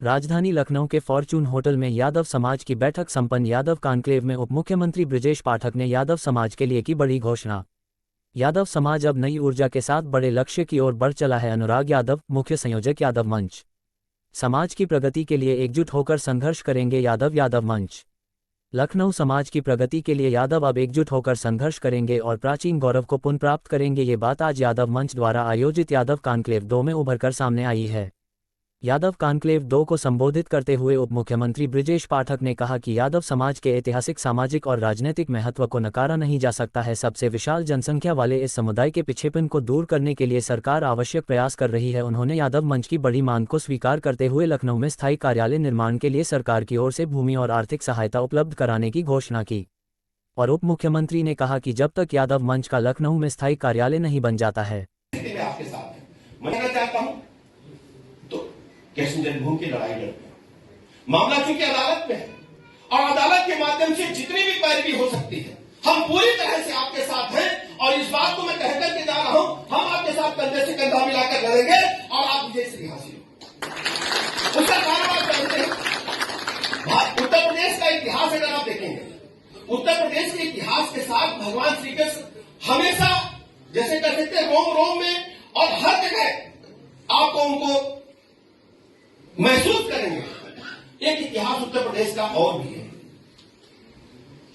राजधानी लखनऊ के Fortune hotel में यादव समाज की बैठक संपन्न। यादव कॉन्क्लेव में उप मुख्यमंत्री बृजेश पाठक ने यादव समाज के लिए की बड़ी घोषणा। यादव समाज अब नई ऊर्जा के साथ बड़े लक्ष्य की ओर बढ़ चला है। अनुराग यादव, मुख्य संयोजक, यादव मंच। समाज की प्रगति के लिए एकजुट होकर संघर्ष करेंगे यादव मंच। लखनऊ समाज की प्रगति के लिए यादव अब एकजुट होकर संघर्ष करेंगे और प्राचीन गौरव को पुनः प्राप्त करेंगे। ये बात आज यादव मंच द्वारा आयोजित यादव कॉन्क्लेव 2 में उभरकर सामने आई है। यादव कॉन्क्लेव 2 को संबोधित करते हुए उप मुख्यमंत्री बृजेश पाठक ने कहा कि यादव समाज के ऐतिहासिक, सामाजिक और राजनीतिक महत्व को नकारा नहीं जा सकता है। सबसे विशाल जनसंख्या वाले इस समुदाय के पिछेपन को दूर करने के लिए सरकार आवश्यक प्रयास कर रही है। उन्होंने यादव मंच की बड़ी मांग को स्वीकार करते हुए लखनऊ में स्थायी कार्यालय निर्माण के लिए सरकार की ओर से भूमि और आर्थिक सहायता उपलब्ध कराने की घोषणा की। और उप मुख्यमंत्री ने कहा कि जब तक यादव मंच का लखनऊ में स्थायी कार्यालय नहीं बन जाता है, कृष्ण जन्मभूमि की लड़ाई लड़ते हैं। मामला चूंकि अदालत में है और अदालत के माध्यम से जितनी भी पैरवी हो सकती है, हम पूरी तरह से आपके साथ हैं। और इस बात को मैं कहकर के जा रहा हूं, हम आपके साथ कंधे से कंधा मिलाकर लड़ेंगे और आप विजय श्री हासिल हो। उसका कारण आप जानते हैं, उत्तर प्रदेश का इतिहास अगर आप देखेंगे, उत्तर प्रदेश के इतिहास के साथ भगवान श्री कृष्ण हमेशा, जैसे कह सकते हैं, रोम रोम में और हर जगह आपको उनको महसूस करेंगे। एक इतिहास उत्तर प्रदेश का और भी है।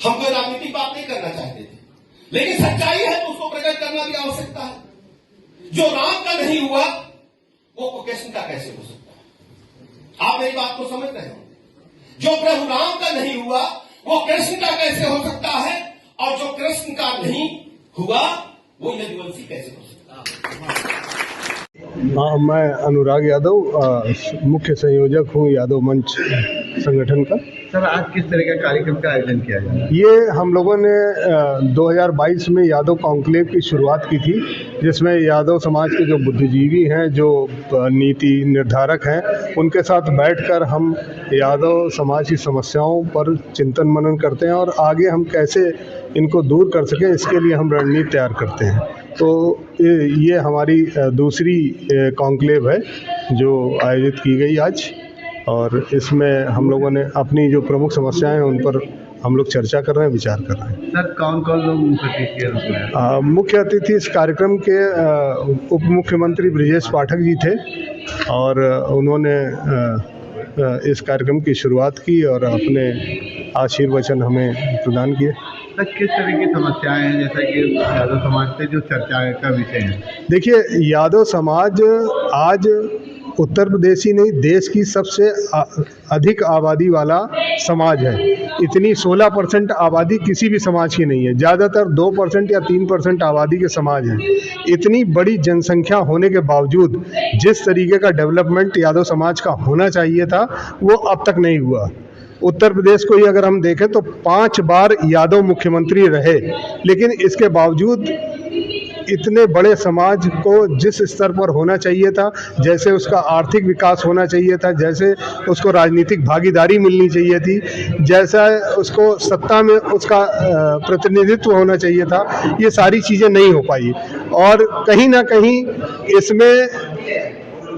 हम कोई राजनीतिक बात नहीं करना चाहते थे, लेकिन सच्चाई है तो उसको प्रकट करना भी आवश्यकता है। जो राम का नहीं हुआ वो कृष्ण का कैसे हो सकता है? आप मेरी बात को समझ रहे हो? जो प्रभु राम का नहीं हुआ वो कृष्ण का कैसे हो सकता है? और जो कृष्ण का नहीं हुआ वो यदुवंशी कैसे हो सकता है? हाँ, मैं अनुराग यादव, मुख्य संयोजक हूँ यादव मंच संगठन का। सर, आज किस तरह का कार्यक्रम का आयोजन किया जाए? ये हम लोगों ने 2022 में यादव कॉन्क्लेव की शुरुआत की थी, जिसमें यादव समाज के जो बुद्धिजीवी हैं, जो नीति निर्धारक हैं, उनके साथ बैठकर हम यादव समाज की समस्याओं पर चिंतन मनन करते हैं और आगे हम कैसे इनको दूर कर सकें, इसके लिए हम रणनीति तैयार करते हैं। तो ये हमारी दूसरी कॉन्क्लेव है जो आयोजित की गई आज, और इसमें हम लोगों ने अपनी जो प्रमुख समस्याएं हैं उन पर हम लोग चर्चा कर रहे हैं, विचार कर रहे हैं। सर, कौन कौन लोग मुख्य अतिथि के रूप में? मुख्य अतिथि इस कार्यक्रम के उप मुख्यमंत्री बृजेश पाठक जी थे और उन्होंने इस कार्यक्रम की शुरुआत की और अपने आशीर्वचन हमें प्रदान किए। सर, किस तरह की समस्याएं हैं जैसा कि यादव समाज से जो चर्चा का विषय है? देखिए, यादव समाज आज उत्तर प्रदेश ही नहीं, देश की सबसे अधिक आबादी वाला समाज है। इतनी 16% आबादी किसी भी समाज की नहीं है। ज़्यादातर 2% या 3% आबादी के समाज हैं। इतनी बड़ी जनसंख्या होने के बावजूद जिस तरीके का डेवलपमेंट यादव समाज का होना चाहिए था वो अब तक नहीं हुआ। उत्तर प्रदेश को ही अगर हम देखें तो 5 बार यादव मुख्यमंत्री रहे, लेकिन इसके बावजूद इतने बड़े समाज को जिस स्तर पर होना चाहिए था, जैसे उसका आर्थिक विकास होना चाहिए था, जैसे उसको राजनीतिक भागीदारी मिलनी चाहिए थी, जैसा उसको सत्ता में उसका प्रतिनिधित्व होना चाहिए था, ये सारी चीज़ें नहीं हो पाई। और कहीं ना कहीं इसमें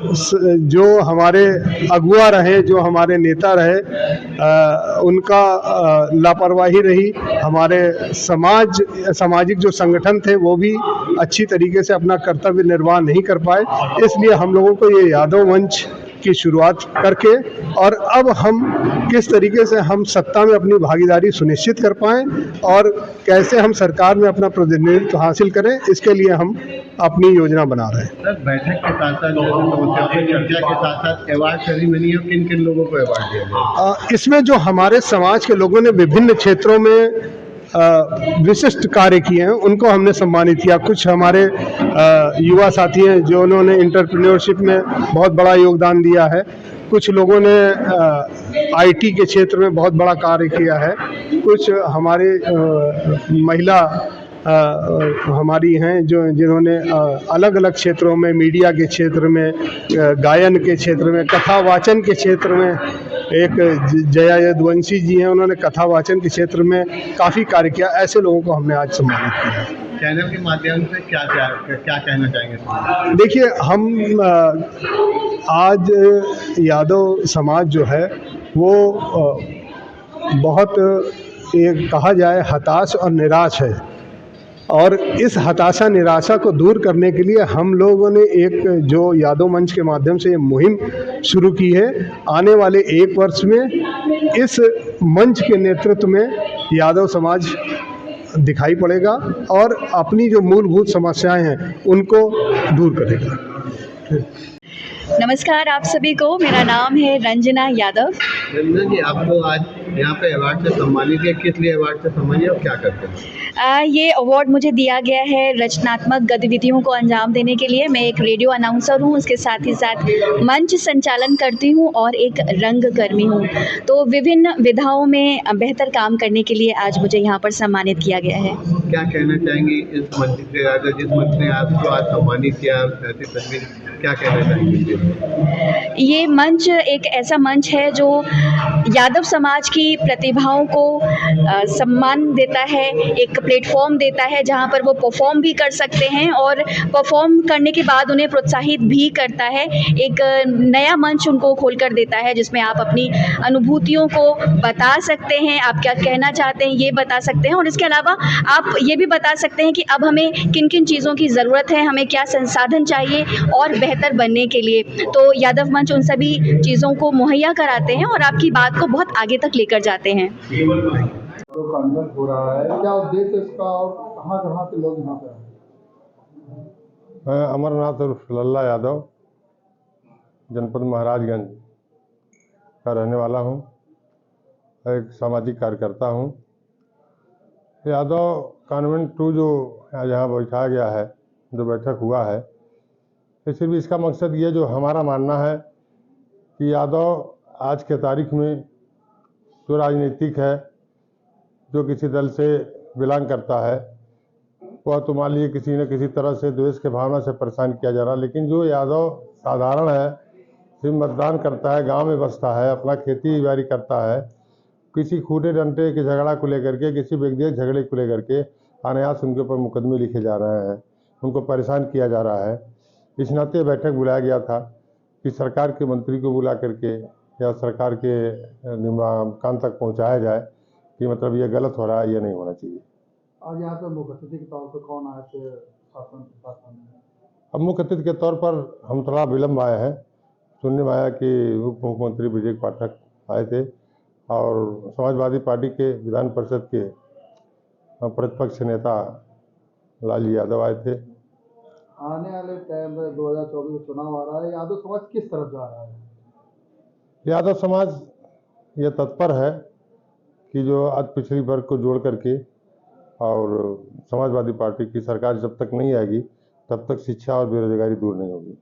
जो हमारे अगुआ रहे, जो हमारे नेता रहे, उनका लापरवाही रही। हमारे सामाजिक जो संगठन थे वो भी अच्छी तरीके से अपना कर्तव्य निर्वाह नहीं कर पाए। इसलिए हम लोगों को ये यादव मंच की शुरुआत करके और अब हम किस तरीके से हम सत्ता में अपनी भागीदारी सुनिश्चित कर पाएँ और कैसे हम सरकार में अपना प्रतिनिधित्व हासिल करें, इसके लिए हम अपनी योजना बना रहे हैं। सर, बैठक के साथ साथ चर्चा के साथ साथ अवार्ड सेरेमनी है, किन किन लोगों को अवार्ड दिया जाए? इसमें जो हमारे समाज के लोगों ने विभिन्न क्षेत्रों में विशिष्ट कार्य किए हैं उनको हमने सम्मानित किया। कुछ हमारे युवा साथी हैं जो उन्होंने एंटरप्रेन्योरशिप में बहुत बड़ा योगदान दिया है। कुछ लोगों ने आईटी के क्षेत्र में बहुत बड़ा कार्य किया है। कुछ हमारे महिला हमारी हैं जिन्होंने अलग अलग क्षेत्रों में, मीडिया के क्षेत्र में, गायन के क्षेत्र में, कथा वाचन के क्षेत्र में, एक जया यदुवंशी जी हैं, उन्होंने कथा वाचन के क्षेत्र में काफ़ी कार्य किया। ऐसे लोगों को हमने आज सम्मानित किया। चैनल के माध्यम से क्या क्या क्या कहना चाहेंगे? देखिए, हम आज यादव समाज जो है वो बहुत एक कहा जाए हताश और निराश है, और इस हताशा निराशा को दूर करने के लिए हम लोगों ने एक जो यादव मंच के माध्यम से ये मुहिम शुरू की है। आने वाले 1 वर्ष में इस मंच के नेतृत्व में यादव समाज दिखाई पड़ेगा और अपनी जो मूलभूत समस्याएं हैं उनको दूर करेगा। नमस्कार आप सभी को, मेरा नाम है रंजना यादव। रंजना जी, आपको आज यहाँ पे अवार्ड से सम्मानित किया, किस लिए अवार्ड से सम्मानित और क्या करते हैं? ये अवार्ड मुझे दिया गया है रचनात्मक गतिविधियों को अंजाम देने के लिए। मैं एक रेडियो अनाउंसर हूँ, उसके साथ ही साथ मंच संचालन करती हूँ और एक रंगकर्मी हूँ। तो विभिन्न विधाओं में बेहतर काम करने के लिए आज मुझे यहाँ पर सम्मानित किया गया है। क्या कहना चाहेंगी इस मंच से, अगर जिस मंच ने आपको आज सम्मानित किया, ऐसी तस्वीर, क्या कहना चाहेंगे? ये मंच एक ऐसा मंच है जो यादव समाज की प्रतिभाओं को सम्मान देता है, एक प्लेटफॉर्म देता है जहां पर वो परफॉर्म भी कर सकते हैं और परफॉर्म करने के बाद उन्हें प्रोत्साहित भी करता है। एक नया मंच उनको खोलकर देता है जिसमें आप अपनी अनुभूतियों को बता सकते हैं, आप क्या कहना चाहते हैं ये बता सकते हैं, और इसके अलावा आप ये भी बता सकते हैं कि अब हमें किन किन चीज़ों की ज़रूरत है, हमें क्या संसाधन चाहिए और बेहतर बनने के लिए। तो यादव मंच उन सभी चीज़ों को मुहैया कराते हैं और आपकी बात को बहुत आगे तक लेकर जाते हैं। तो कॉन्वेंट हो रहा है, क्या उद्देश्य इसका और कहाँ कहाँ के लोग यहाँ पे आए? मैं अमरनाथ उर्फ लल्ला यादव, जनपद महाराजगंज का रहने वाला हूँ, एक सामाजिक कार्यकर्ता हूँ। यादव कॉन्वेंट 2 जो यहाँ बैठाया गया है, जो बैठक हुआ है, तो सिर्फ इसका मकसद ये जो हमारा मानना है कि यादव आज के तारीख में जो राजनीतिक है, जो किसी दल से बिलोंग करता है, वह तो मान लीजिए किसी न किसी तरह से द्वेष के भावना से परेशान किया जा रहा है। लेकिन जो यादव साधारण है, सिर्फ मतदान करता है, गांव में बसता है, अपना खेती बाड़ी करता है, किसी खूटे डंटे के झगड़ा को लेकर के, किसी व्यक्तिगत झगड़े को लेकर के अनायास उनके ऊपर मुकदमे लिखे जा रहे हैं, उनको परेशान किया जा रहा है। इस नाते बैठक बुलाया गया था कि सरकार के मंत्री को बुला करके या सरकार के कान तक पहुंचाया जाए कि मतलब ये गलत हो रहा है, ये नहीं होना चाहिए। आज यहाँ पे मुख्य अतिथि के तौर पर कौन आए थे शासन में? अब मुख्य अतिथि के तौर पर हम थोड़ा विलम्ब आए हैं। सुनने में आया कि उप मुख्यमंत्री ब्रजेश पाठक आए थे और समाजवादी पार्टी के विधान परिषद के प्रतिपक्ष नेता लालजी यादव आए थे। आने वाले टाइम में 2024 में चुनाव आ रहा है, यादव समाज किस तरफ जा रहा है? यादव समाज ये तत्पर है कि जो आज पिछड़ी वर्ग को जोड़ करके, और समाजवादी पार्टी की सरकार जब तक नहीं आएगी तब तक शिक्षा और बेरोजगारी दूर नहीं होगी।